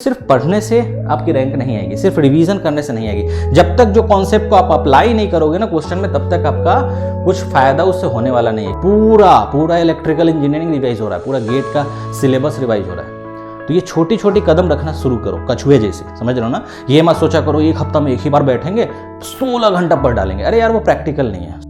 सिर्फ पढ़ने से आपकी रैंक नहीं आएगी, सिर्फ रिवीजन करने से नहीं आएगी। जब तक जो कॉन्सेप्ट को आप अप्लाई नहीं करोगे ना क्वेश्चन में, तब तक आपका कुछ फायदा उससे होने वाला नहीं है। पूरा इलेक्ट्रिकल इंजीनियरिंग रिवाइज हो रहा है, पूरा गेट का सिलेबस रिवाइज हो रहा है। तो ये छोटी छोटी कदम रखना शुरू करो, कछुए जैसे, समझ रहे हो ना। ये मत सोचा करो एक हफ्ता में एक ही बार बैठेंगे 16 घंटा पढ़ डालेंगे, अरे यार वो प्रैक्टिकल नहीं है।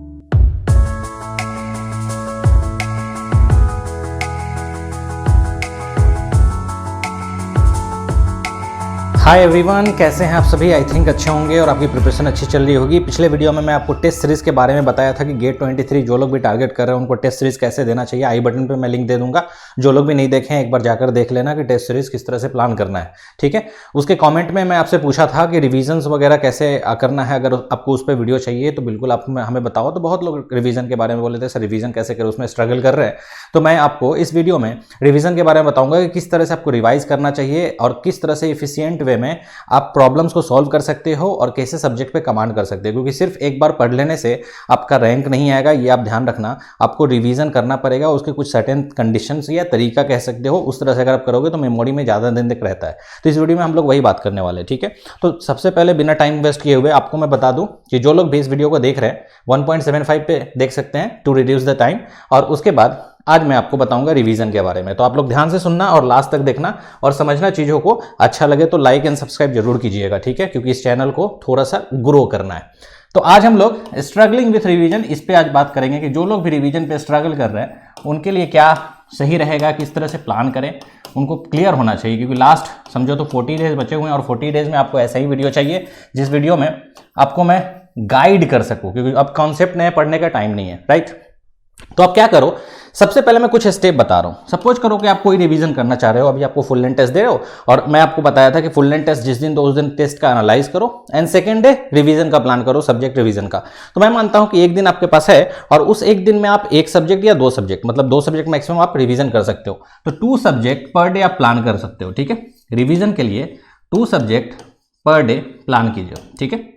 हाय एवरीवन, कैसे हैं आप सभी। आई थिंक अच्छे होंगे और आपकी प्रिपरेशन अच्छी चल रही होगी। पिछले वीडियो में मैं आपको टेस्ट सीरीज के बारे में बताया था कि गेट 23 जो लोग भी टारगेट कर रहे हैं उनको टेस्ट सीरीज कैसे देना चाहिए। आई बटन पे मैं लिंक दे दूंगा, जो लोग भी नहीं देखें एक बार जाकर देख लेना कि टेस्ट सीरीज किस तरह से प्लान करना है, ठीक है। उसके कॉमेंट में मैं आपसे पूछा था कि रिविजन वगैरह कैसे करना है, अगर आपको उस पर वीडियो चाहिए तो बिल्कुल आप हमें बताओ। तो बहुत लोग रिविजन के बारे में बोले थे सर रिविजन कैसे करें, उसमें स्ट्रगल कर रहे हैं। तो मैं आपको इस वीडियो में रिविजन के बारे में बताऊंगा कि किस तरह से आपको रिवाइज करना चाहिए और किस तरह से इफिशियंट वे में आप प्रॉब्लम्स को सॉल्व कर सकते हो और कैसे सब्जेक्ट पे कमांड कर सकते हो। क्योंकि सिर्फ एक बार पढ़ लेने से आपका रैंक नहीं आएगा, ये आप ध्यान रखना। आपको रिवीजन करना पड़ेगा, उसके कुछ सर्टेन कंडीशंस या तरीका कह सकते हो, उस तरह से अगर आप करोगे तो मेमोरी में ज़्यादा दिन तक रहता है। तो इस वीडियो में हम लोग वही बात करने वाले हैं, ठीक है। तो सबसे पहले बिना टाइम वेस्ट किए हुए आपको मैं बता दूं कि जो लोग भी इस वीडियो को देख रहे हैं 1.75 पे देख सकते हैं टू रिड्यूस द टाइम। और उसके बाद आज मैं आपको बताऊंगा रिवीजन के बारे में। तो आप लोग ध्यान से सुनना और लास्ट तक देखना और समझना चीज़ों को। अच्छा लगे तो लाइक एंड सब्सक्राइब जरूर कीजिएगा, ठीक है, क्योंकि इस चैनल को थोड़ा सा ग्रो करना है। तो आज हम लोग स्ट्रगलिंग विथ रिवीजन, इस पे आज बात करेंगे कि जो लोग भी रिवीजन पे स्ट्रगल कर रहे हैं उनके लिए क्या सही रहेगा, किस तरह से प्लान करें, उनको क्लियर होना चाहिए। क्योंकि लास्ट समझो तो 40 डेज बचे हुए हैं और 40 डेज में आपको ऐसा ही वीडियो चाहिए जिस वीडियो में आपको मैं गाइड कर सकूं, क्योंकि अब कॉन्सेप्ट नए पढ़ने का टाइम नहीं है, राइट। तो आप क्या करो, सबसे पहले मैं कुछ स्टेप बता रहा हूं। सपोज करो कि आप कोई रिवीजन करना चाह रहे हो, अभी आपको फुल लेंथ टेस्ट दे रहे हो और मैं आपको बताया था कि फुल लेंथ टेस्ट जिस दिन तो उस दिन टेस्ट का एनालाइज करो एंड सेकंड डे रिवीजन का प्लान करो, सब्जेक्ट रिवीजन का। तो मैं मानता हूं कि एक दिन आपके पास है और उस एक दिन में आप एक सब्जेक्ट या दो सब्जेक्ट, मतलब 2 सब्जेक्ट मैक्सिमम आप रिवीजन कर सकते हो। तो 2 सब्जेक्ट पर डे आप प्लान कर सकते हो, ठीक है। रिवीजन के लिए 2 सब्जेक्ट पर डे प्लान कीजिए, ठीक है।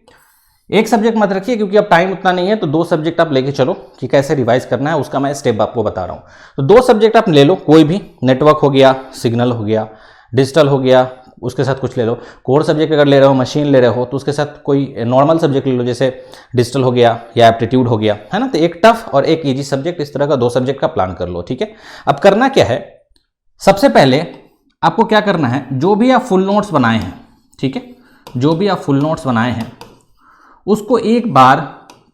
एक सब्जेक्ट मत रखिए क्योंकि अब टाइम उतना नहीं है, तो 2 सब्जेक्ट आप लेके चलो कि कैसे रिवाइज करना है, उसका मैं स्टेप आपको बता रहा हूं। तो 2 सब्जेक्ट आप ले लो, कोई भी, नेटवर्क हो गया, सिग्नल हो गया, डिजिटल हो गया, उसके साथ कुछ ले लो। कोर सब्जेक्ट अगर ले रहे हो, मशीन ले रहे हो, तो उसके साथ कोई नॉर्मल सब्जेक्ट ले लो, जैसे डिजिटल हो गया या एप्टीट्यूड हो गया, है ना। तो एक टफ और एक ईजी सब्जेक्ट, इस तरह का 2 सब्जेक्ट का प्लान कर लो, ठीक है। अब करना क्या है, सबसे पहले आपको क्या करना है, जो भी आप फुल नोट्स बनाए हैं, ठीक है, जो भी आप फुल नोट्स बनाए हैं उसको एक बार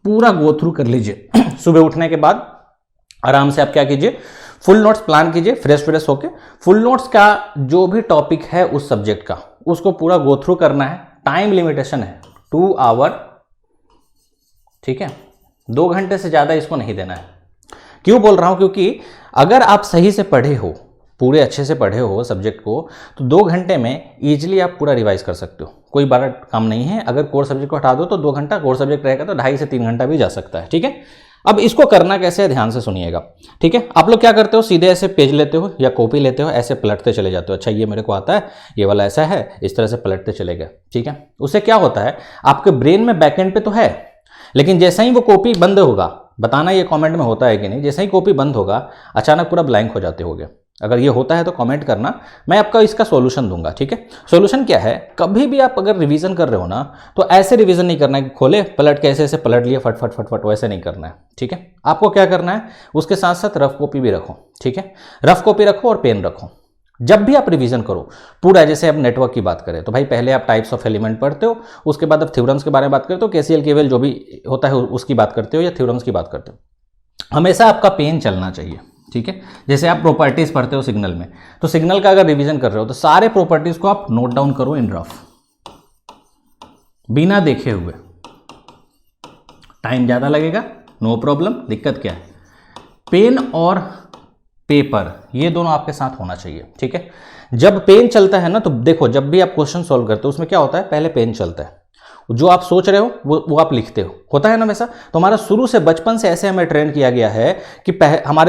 पूरा गो थ्रू कर लीजिए। सुबह उठने के बाद आराम से आप क्या कीजिए, फुल नोट्स प्लान कीजिए, फ्रेश होके फुल नोट्स का जो भी टॉपिक है उस सब्जेक्ट का उसको पूरा गो थ्रू करना है। टाइम लिमिटेशन है 2 आवर, ठीक है। 2 घंटे से ज्यादा इसको नहीं देना है। क्यों बोल रहा हूं, क्योंकि अगर आप सही से पढ़े हो, पूरे अच्छे से पढ़े हो सब्जेक्ट को, तो 2 घंटे में इजीली आप पूरा रिवाइज कर सकते हो, कोई बड़ा काम नहीं है। अगर कोर सब्जेक्ट को हटा दो तो 2 घंटा, कोर सब्जेक्ट रहेगा तो 2.5 से 3 घंटा भी जा सकता है, ठीक है। अब इसको करना कैसे है, ध्यान से सुनिएगा, ठीक है। आप लोग क्या करते हो, सीधे ऐसे पेज लेते हो या कॉपी लेते हो, ऐसे पलटते चले जाते हो। अच्छा ये मेरे को आता है, ये वाला ऐसा है, इस तरह से पलटते चले गए, ठीक है। उससे क्या होता है, आपके ब्रेन में बैकएंड पे तो है, लेकिन जैसे ही वो कॉपी बंद होगा, बताना ये कमेंट में होता है कि नहीं, जैसे ही कॉपी बंद होगा अचानक पूरा ब्लैंक हो जाते होगे। अगर ये होता है तो कमेंट करना, मैं आपका इसका सॉल्यूशन दूंगा, ठीक है। सॉल्यूशन क्या है, कभी भी आप अगर रिवीजन कर रहे हो ना तो ऐसे रिवीजन नहीं करना है कि खोले पलट के ऐसे पलट लिए फट, वैसे नहीं करना है, ठीक है। आपको क्या करना है, उसके साथ साथ रफ कॉपी भी रखो, ठीक है। रफ कॉपी रखो और पेन रखो। जब भी आप रिवीजन करो पूरा, जैसे अब नेटवर्क की बात करें तो भाई पहले आप टाइप्स ऑफ एलिमेंट पढ़ते हो, उसके बाद आप थ्योरम्स के बारे में बात करते हो, केसीएल केवीएल जो भी होता है उसकी बात करते हो या थ्योरम्स की बात करते हो। हमेशा आपका पेन चलना चाहिए, ठीक है। जैसे आप प्रॉपर्टीज पढ़ते हो सिग्नल में, तो सिग्नल का अगर रिवीजन कर रहे हो तो सारे प्रॉपर्टीज को आप नोट डाउन करो इन रफ, बिना देखे हुए। टाइम ज्यादा लगेगा, नो प्रॉब्लम, दिक्कत क्या है, पेन और पेपर ये दोनों आपके साथ होना चाहिए, ठीक है। जब पेन चलता है ना, तो देखो जब भी आप क्वेश्चन सॉल्व करते हो उसमें क्या होता है, पहले पेन चलता है, जो आप सोच रहे हो वो आप लिखते हो, होता है ना वैसा। तो हमारा शुरू से बचपन से ऐसे हमें ट्रेन किया गया है कि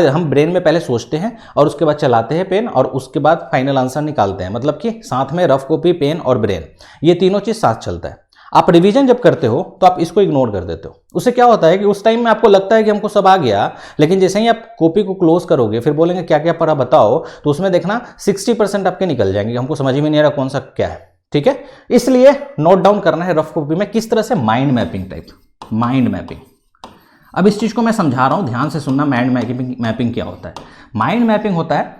हम ब्रेन में पहले सोचते हैं और उसके बाद चलाते हैं पेन और उसके बाद फाइनल आंसर निकालते हैं। मतलब कि साथ में रफ कॉपी, पेन और ब्रेन, ये तीनों चीज साथ चलता है। आप रिवीजन जब करते हो तो आप इसको इग्नोर कर देते हो। उससे क्या होता है कि उस टाइम में आपको लगता है कि हमको सब आ गया, लेकिन जैसे ही आप कॉपी को क्लोज करोगे फिर बोलेंगे क्या क्या पढ़ा बताओ, तो उसमें देखना 60% आपके निकल जाएंगे, हमको समझ में नहीं आ रहा कौन सा क्या है। ठीक है, इसलिए नोट डाउन करना है रफ कॉपी में किस तरह से, mind mapping type, mind mapping. अब इस चीज को मैं समझा रहा हूं, ध्यान से सुनना। माइंड मैपिंग क्या होता है? माइंड मैपिंग होता है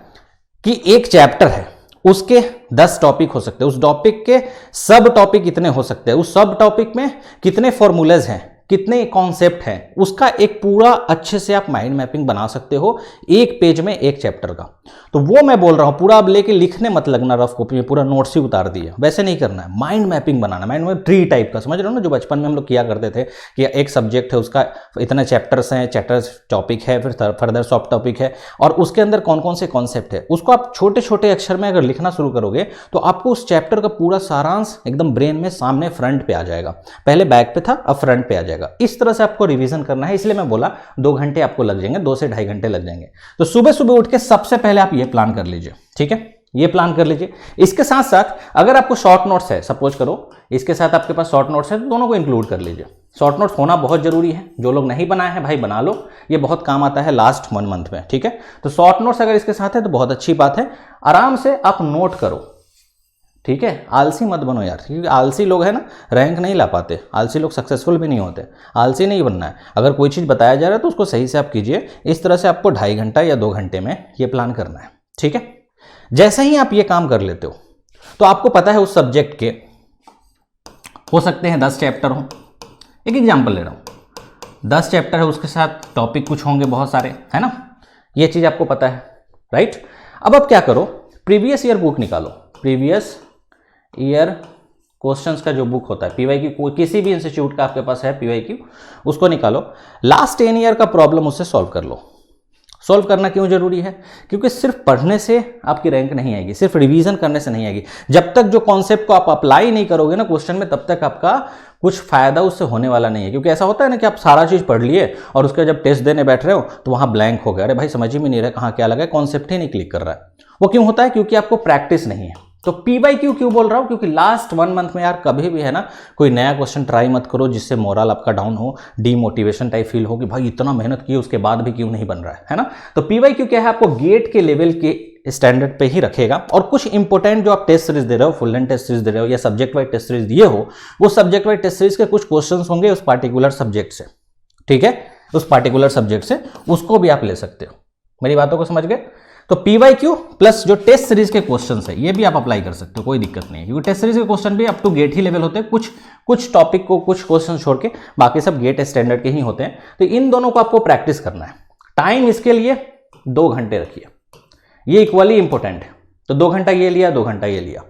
कि एक चैप्टर है, उसके 10 टॉपिक हो सकते हैं, उस टॉपिक के सब टॉपिक कितने हो सकते हैं, उस सब टॉपिक में कितने फॉर्मूलेज हैं, कितने कॉन्सेप्ट हैं, उसका एक पूरा अच्छे से आप माइंड मैपिंग बना सकते हो एक पेज में, एक चैप्टर का। तो वो मैं बोल रहा हूं, पूरा अब लेके लिखने मत लगना रफ कॉपी में, पूरा नोट्स ही उतार दिए, वैसे नहीं करना है। माइंड मैपिंग बनाना, माइंड मैप ट्री टाइप का, समझ रहे हो ना, जो बचपन में हम लोग किया करते थे कि एक सब्जेक्ट है, उसका इतने चैप्टर्स हैं, चैप्टर्स टॉपिक है, फिर फर्दर सब टॉपिक है, और उसके अंदर कौन कौन से कॉन्सेप्ट है, उसको आप छोटे छोटे अक्षर में अगर लिखना शुरू करोगे तो आपको उस चैप्टर का पूरा सारांश एकदम ब्रेन में सामने फ्रंट पे आ जाएगा। पहले बैक पे था, अब फ्रंट पे आ जाएगा। इस तरह से आपको रिवीजन करना है, इसलिए मैं बोला 2 घंटे आपको लग जाएंगे, 2 से 2.5 घंटे लग जाएंगे। तो सुबह सुबह उठ के सबसे पहले आप ये प्लान कर लीजिए, ठीक है, ये प्लान कर लीजिए। इसके साथ साथ अगर आपको शॉर्ट नोट्स है, सपोज करो इसके साथ आपके पास शॉर्ट नोट्स है, तो दोनों को इंक्लूड कर लीजिए। शॉर्ट नोट्स होना बहुत जरूरी है, जो लोग नहीं बनाए हैं भाई बना लो, ये बहुत काम आता है लास्ट 1 मंथ में। ठीक है, तो शॉर्ट नोट्स अगर इसके साथ है तो बहुत अच्छी बात है, आराम से आप नोट करो। ठीक है, आलसी मत बनो यार, क्योंकि आलसी लोग है ना रैंक नहीं ला पाते, आलसी लोग सक्सेसफुल भी नहीं होते। आलसी नहीं बनना है, अगर कोई चीज़ बताया जा रहा है तो उसको सही से आप कीजिए। इस तरह से आपको 2.5 घंटा या 2 घंटे में ये प्लान करना है। ठीक है, जैसे ही आप ये काम कर लेते हो तो आपको पता है उस सब्जेक्ट के हो सकते हैं 10 चैप्टर हो, एक एग्जाम्पल ले रहा हूँ, 10 चैप्टर है, उसके साथ टॉपिक कुछ होंगे बहुत सारे, है ना, ये चीज़ आपको पता है, राइट। अब आप क्या करो, प्रीवियस ईयर बुक निकालो, प्रीवियस ईयर क्वेश्चंस का जो बुक होता है पीवाईक्यू, किसी भी इंस्टीट्यूट का आपके पास है पीवाईक्यू, उसको निकालो, लास्ट 10 ईयर का प्रॉब्लम उससे सॉल्व कर लो। सॉल्व करना क्यों जरूरी है? क्योंकि सिर्फ पढ़ने से आपकी रैंक नहीं आएगी, सिर्फ रिवीजन करने से नहीं आएगी। जब तक जो कॉन्सेप्ट को आप अप्लाई नहीं करोगे ना क्वेश्चन में, तब तक आपका कुछ फायदा उससे होने वाला नहीं है। क्योंकि ऐसा होता है ना कि आप सारा चीज पढ़ लिए और उसका जब टेस्ट देने बैठ रहे हो तो वहां ब्लैंक हो गया, अरे भाई समझ ही में नहीं रहा कहाँ क्या लगा, कॉन्सेप्ट ही नहीं क्लिक कर रहा है। वो क्यों होता है? क्योंकि आपको प्रैक्टिस नहीं है। तो पीवाईक्यू क्यों बोल रहा हूं? क्योंकि लास्ट 1 मंथ में यार कभी भी है ना कोई नया क्वेश्चन ट्राई मत करो जिससे मोरल आपका डाउन हो, डीमोटिवेशन टाइप फील हो कि भाई इतना मेहनत की उसके बाद भी क्यों नहीं बन रहा है ना। तो पीवाईक्यू क्या है, आपको गेट के लेवल के स्टैंडर्ड पे ही रखेगा, और कुछ इंपॉर्टेंट जो आप टेस्ट सीरीज दे रहे हो, फुल लेंथ टेस्ट सीरीज दे रहे हो या सब्जेक्ट वाइज टेस्ट सीरीज दिए हो, वो सब्जेक्ट वाइज टेस्ट सीरीज के कुछ क्वेश्चन होंगे उस पार्टिकुलर सब्जेक्ट से। ठीक है, उस पार्टिकुलर सब्जेक्ट से उसको भी आप ले सकते हो। मेरी बातों को समझ गए? तो पीवाईक्यू प्लस जो टेस्ट सीरीज के क्वेश्चंस है ये भी आप अप्लाई कर सकते हो, कोई दिक्कत नहीं है, क्योंकि टेस्ट सीरीज के क्वेश्चन भी अप टू गेट ही लेवल होते हैं, कुछ टॉपिक को कुछ क्वेश्चन छोड़ के बाकी सब गेट स्टैंडर्ड के ही होते हैं। तो इन दोनों को आपको प्रैक्टिस करना है। टाइम इसके लिए 2 घंटे रखिए, ये इक्वली इंपॉर्टेंट है। तो 2 घंटा ये लिया, 2 घंटा ये लिया,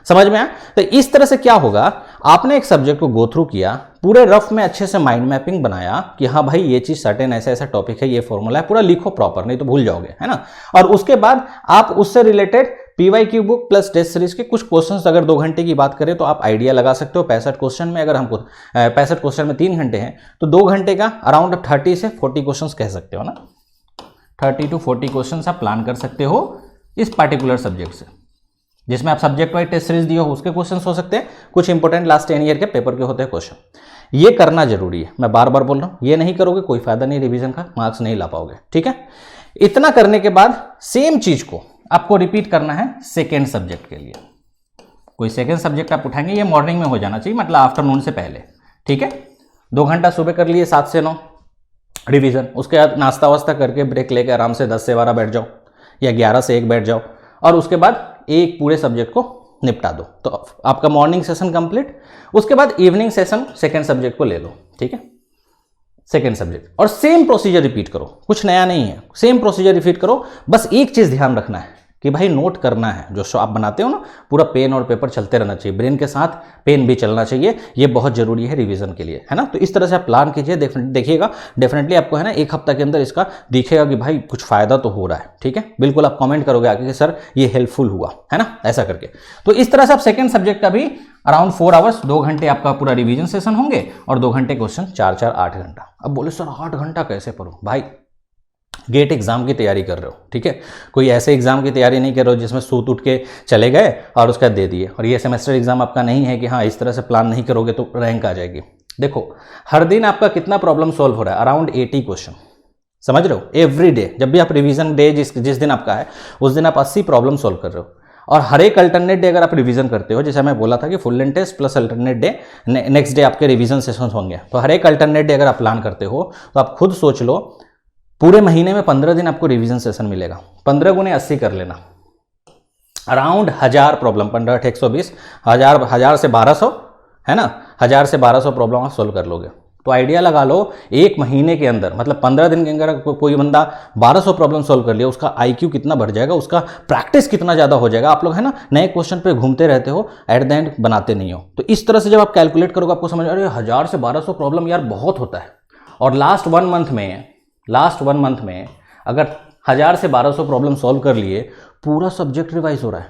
समझ में आया? तो इस तरह से क्या होगा, आपने एक सब्जेक्ट को गो थ्रू किया, पूरे रफ में अच्छे से माइंड मैपिंग बनाया कि हाँ भाई ये चीज सर्टेन ऐसा ऐसा टॉपिक है, ये फॉर्मूला है, पूरा लिखो प्रॉपर, नहीं तो भूल जाओगे, है ना। और उसके बाद आप उससे related PYQ book plus test series के कुछ क्वेश्चंस, अगर 2 घंटे की बात करें तो आप आइडिया लगा सकते हो। 65 क्वेश्चन में अगर हमको 65 क्वेश्चन में 3 घंटे हैं तो 2 घंटे का अराउंड 30 से 40 क्वेश्चन कह सकते हो ना, 30 to 40 क्वेश्चन आप प्लान कर सकते हो इस पार्टिकुलर सब्जेक्ट से, जिसमें आप सब्जेक्ट वाइज टेस्ट सीरीज दिए हो उसके क्वेश्चंस हो सकते हैं, कुछ इंपॉर्टेंट लास्ट 10 ईयर के पेपर के होते हैं क्वेश्चन। ये करना जरूरी है, मैं बार बार बोल रहा हूं, ये नहीं करोगे कोई फायदा नहीं, रिवीजन का मार्क्स नहीं ला पाओगे। ठीक है, इतना करने के बाद सेम चीज को आपको रिपीट करना है सेकेंड सब्जेक्ट के लिए। कोई सेकेंड सब्जेक्ट आप उठाएंगे, ये मॉर्निंग में हो जाना चाहिए, मतलब आफ्टरनून से पहले। ठीक है, 2 घंटा सुबह कर लिए 7 से 9 रिवीजन, उसके बाद नाश्ता वास्ता करके ब्रेक लेके आराम से 10 से 12 बैठ जाओ या 11 से 1 बैठ जाओ, और उसके बाद एक पूरे सब्जेक्ट को निपटा दो। तो आपका मॉर्निंग सेशन कंप्लीट, उसके बाद इवनिंग सेशन सेकेंड सब्जेक्ट को ले लो। ठीक है, सेकेंड सब्जेक्ट, और सेम प्रोसीजर रिपीट करो, कुछ नया नहीं है, सेम प्रोसीजर रिपीट करो। बस एक चीज ध्यान रखना है कि भाई नोट करना है, जो आप बनाते हो ना, पूरा पेन और पेपर चलते रहना चाहिए, ब्रेन के साथ पेन भी चलना चाहिए, ये बहुत जरूरी है रिवीजन के लिए, है ना। तो इस तरह से आप प्लान कीजिए, देखिएगा डेफिनेटली आपको है ना 1 हफ्ता के अंदर इसका दिखेगा कि भाई कुछ फायदा तो हो रहा है। ठीक है, बिल्कुल आप कमेंट करोगे आगे कि सर ये हेल्पफुल हुआ, है ना, ऐसा करके। तो इस तरह से आप सेकेंड सब्जेक्ट का भी अराउंड 4 आवर्स, 2 घंटे आपका पूरा रिवीजन सेशन होंगे और 2 घंटे क्वेश्चन, 4-4 8 घंटा। अब बोले सर 8 घंटा कैसे पढ़ूं? भाई गेट एग्जाम की तैयारी कर रहे हो, ठीक है, कोई ऐसे एग्जाम की तैयारी नहीं कर रहे हो जिसमें सूत उठ के चले गए और उसका दे दिए। और ये सेमेस्टर एग्जाम आपका नहीं है कि हाँ इस तरह से प्लान नहीं करोगे तो रैंक आ जाएगी। देखो हर दिन आपका कितना प्रॉब्लम सॉल्व हो रहा है, अराउंड 80 क्वेश्चन, समझ रहे हो, एवरी डे। जब भी आप रिवीजन डे जिस दिन आपका है उस दिन आप 80 प्रॉब्लम सॉल्व कर रहे हो। और हर एक अल्टरनेट डे अगर आप रिवीजन करते हो, जैसे मैं बोला था कि full length test plus alternate day, next day आपके रिवीजन सेशंस होंगे, तो हर एक अल्टरनेट डे अगर आप प्लान करते हो तो आप खुद सोच लो पूरे महीने में 15 दिन आपको रिवीजन सेशन मिलेगा। 15 गुने 80 कर लेना, अराउंड 1000 प्रॉब्लम, 15 × 120, 1000 से 1200 है ना, 1000 से 1200 प्रॉब्लम आप सोल्व कर लोगे। तो आइडिया लगा लो एक महीने के अंदर, मतलब 15 दिन के अंदर कोई बंदा 1200 प्रॉब्लम सोल्व कर लिया, उसका IQ कितना बढ़ जाएगा, उसका प्रैक्टिस कितना ज़्यादा हो जाएगा। आप लोग है ना नए क्वेश्चन पे घूमते रहते हो, एट द एंड बनाते नहीं हो। तो इस तरह से जब आप कैलकुलेट करोगे आपको समझ अरे 1000 से 1200 प्रॉब्लम यार बहुत होता है। और लास्ट वन मंथ में अगर 1000 से 1200 प्रॉब्लम सॉल्व कर लिए, पूरा सब्जेक्ट रिवाइज हो रहा है,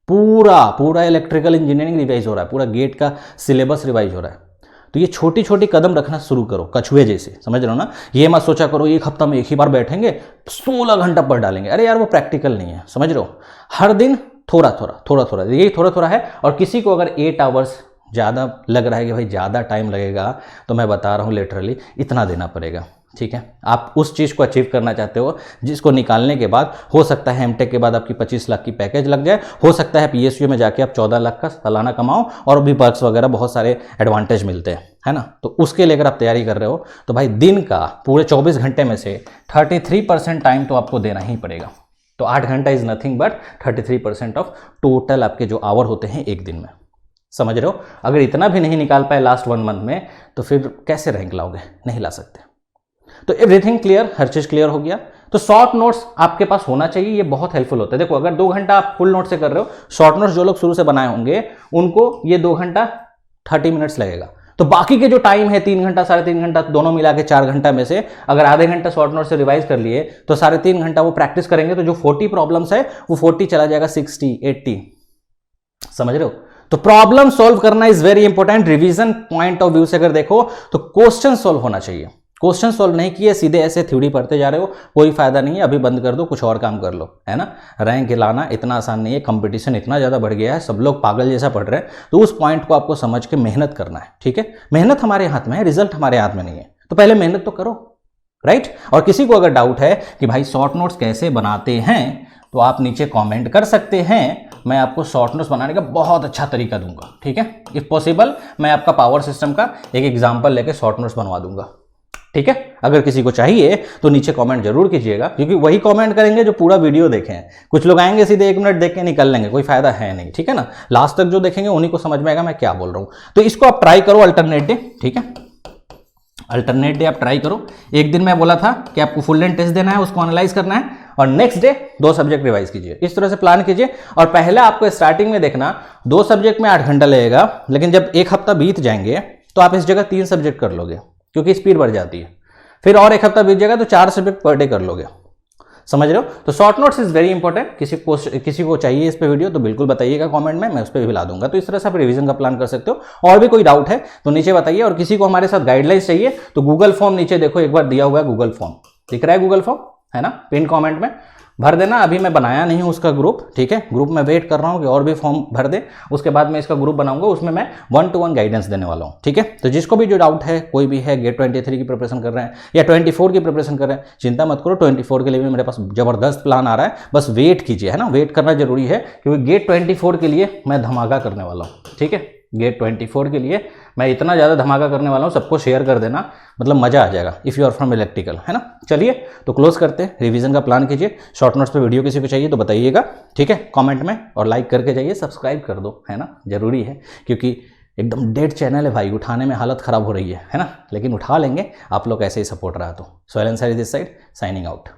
पूरा इलेक्ट्रिकल इंजीनियरिंग रिवाइज हो रहा है, पूरा गेट का सिलेबस रिवाइज हो रहा है। तो ये छोटी छोटी कदम रखना शुरू करो, कछुए जैसे, समझ रहे हो ना। ये मत सोचा करो एक हफ्ता में एक ही बार बैठेंगे 16 घंटा पढ़ डालेंगे, अरे यार वो प्रैक्टिकल नहीं है, समझ रहे हो। हर दिन थोड़ा थोड़ा, यही थोड़ा है। और किसी को अगर 8 आवर्स ज़्यादा लग रहा है कि भाई ज़्यादा टाइम लगेगा, तो मैं बता रहा हूँ लिटरली इतना देना पड़ेगा, ठीक है। आप उस चीज़ को अचीव करना चाहते हो जिसको निकालने के बाद हो सकता है एमटेक के बाद आपकी 25 लाख की पैकेज लग जाए, हो सकता है PSU में जाके आप 14 लाख का सालाना कमाओ और भी पर्क्स वगैरह बहुत सारे एडवांटेज मिलते हैं, है ना। तो उसके लिए अगर आप तैयारी कर रहे हो तो भाई दिन का पूरे 24 घंटे में से 33% टाइम तो आपको देना ही पड़ेगा। तो 8 घंटा is nothing but 33% of total आपके जो आवर होते हैं एक दिन में, समझ रहे हो। अगर इतना भी नहीं निकाल पाए लास्ट 1 मंथ में तो फिर कैसे रैंक लाओगे, नहीं ला सकते। तो एवरीथिंग क्लियर, हर चीज क्लियर हो गया। तो शॉर्ट नोट्स आपके पास होना चाहिए, ये बहुत हेल्पफुल होता है। देखो अगर 2 घंटा आप फुल नोट से कर रहे हो, शॉर्ट नोट्स जो लोग शुरू से बनाए होंगे उनको ये 2 घंटा 30 मिनट्स लगेगा। तो बाकी के जो टाइम है 3 घंटा 3.5 घंटा दोनों मिला के 4 घंटा में से अगर आधे घंटा शॉर्ट नोट से रिवाइज कर लिए तो 3.5 घंटा वो प्रैक्टिस करेंगे, तो जो 40 प्रॉब्लम्स है वो 40 चला जाएगा 60 80, समझ रहे हो। तो प्रॉब्लम सॉल्व करना is very important. Revision point of view से अगर देखो तो क्वेश्चन सॉल्व होना चाहिए। क्वेश्चन सॉल्व नहीं किए सीधे ऐसे थ्योरी पढ़ते जा रहे हो, कोई फायदा नहीं है, अभी बंद कर दो, कुछ और काम कर लो, है ना। रैंक लाना इतना आसान नहीं है, कंपटीशन इतना ज़्यादा बढ़ गया है, सब लोग पागल जैसा पढ़ रहे हैं। तो उस पॉइंट को आपको समझ के मेहनत करना है, ठीक है। मेहनत हमारे हाथ में है, रिजल्ट हमारे हाथ में नहीं है, तो पहले मेहनत तो करो, राइट। और किसी को अगर डाउट है कि भाई शॉर्ट नोट्स कैसे बनाते हैं तो आप नीचे कमेंट कर सकते हैं, मैं आपको शॉर्ट नोट्स बनाने का बहुत अच्छा तरीका दूंगा, ठीक है। इफ पॉसिबल मैं आपका पावर सिस्टम का एक एग्जांपल लेके शॉर्ट नोट्स बनवा दूंगा, ठीक है। अगर किसी को चाहिए तो नीचे कमेंट जरूर कीजिएगा, क्योंकि वही कमेंट करेंगे जो पूरा वीडियो देखें। कुछ लोग आएंगे सीधे 1 मिनट देख के निकल लेंगे, कोई फायदा है नहीं, ठीक है ना। लास्ट तक जो देखेंगे उन्हीं को समझ में आएगा मैं क्या बोल रहा हूं। तो इसको आप ट्राई करो अल्टरनेट डे, ठीक है। अल्टरनेट डे आप ट्राई करो। एक दिन मैं बोला था कि आपको फुल लेंथ टेस्ट देना है, उसको एनालाइज करना है, और नेक्स्ट डे 2 सब्जेक्ट रिवाइज कीजिए। इस तरह से प्लान कीजिए। और पहले आपको स्टार्टिंग में देखना 2 सब्जेक्ट में 8 घंटा लगेगा, लेकिन जब 1 हफ्ता बीत जाएंगे तो आप इस जगह 3 सब्जेक्ट कर लोगे, क्योंकि स्पीड बढ़ जाती है। फिर और 1 हफ्ता बीत जाएगा तो 4 सब्जेक्ट पर डे कर लोगे, समझ रहे हो। तो short notes is very important. किसी को चाहिए इस पे वीडियो तो बिल्कुल बताइएगा कमेंट में, मैं उस पर भी ला दूंगा। तो इस तरह से आप रिवीजन का प्लान कर सकते हो। और भी कोई डाउट है तो नीचे बताइए। और किसी को हमारे साथ गाइडलाइंस चाहिए तो गूगल फॉर्म नीचे देखो एक बार दिया हुआ है, गूगल फॉर्म दिख रहा है, गूगल फॉर्म है ना, पिन कमेंट में भर देना। अभी मैं बनाया नहीं हूं उसका ग्रुप, ठीक है। ग्रुप में वेट कर रहा हूं कि और भी फॉर्म भर दे, उसके बाद मैं इसका ग्रुप बनाऊंगा, उसमें मैं 1-to-1 गाइडेंस देने वाला हूं, ठीक है। तो जिसको भी जो डाउट है, कोई भी है, गेट 23 की प्रिपरेशन कर रहे हैं या 24 की प्रिपरेशन कर रहे हैं, चिंता मत करो। 24 के लिए भी मेरे पास जबरदस्त प्लान आ रहा है, बस वेट कीजिए, है ना। वेट करना जरूरी है, क्योंकि गेट 24 के लिए मैं धमाका करने वाला हूँ, ठीक है। गेट 24 के लिए मैं इतना ज़्यादा धमाका करने वाला हूँ, सबको शेयर कर देना, मतलब मज़ा आ जाएगा। If you are from electrical, है ना। चलिए तो क्लोज करते हैं, रिवीजन का प्लान कीजिए। शॉर्ट नोट्स पे वीडियो किसी को चाहिए तो बताइएगा, ठीक है, कमेंट में। और लाइक करके जाइए, सब्सक्राइब कर दो, है ना, जरूरी है, क्योंकि एकदम डेड चैनल है भाई, उठाने में हालत ख़राब हो रही है ना। लेकिन उठा लेंगे, आप लोग ऐसे ही सपोर्ट रहा तो। Sohail Ansari this side, signing out.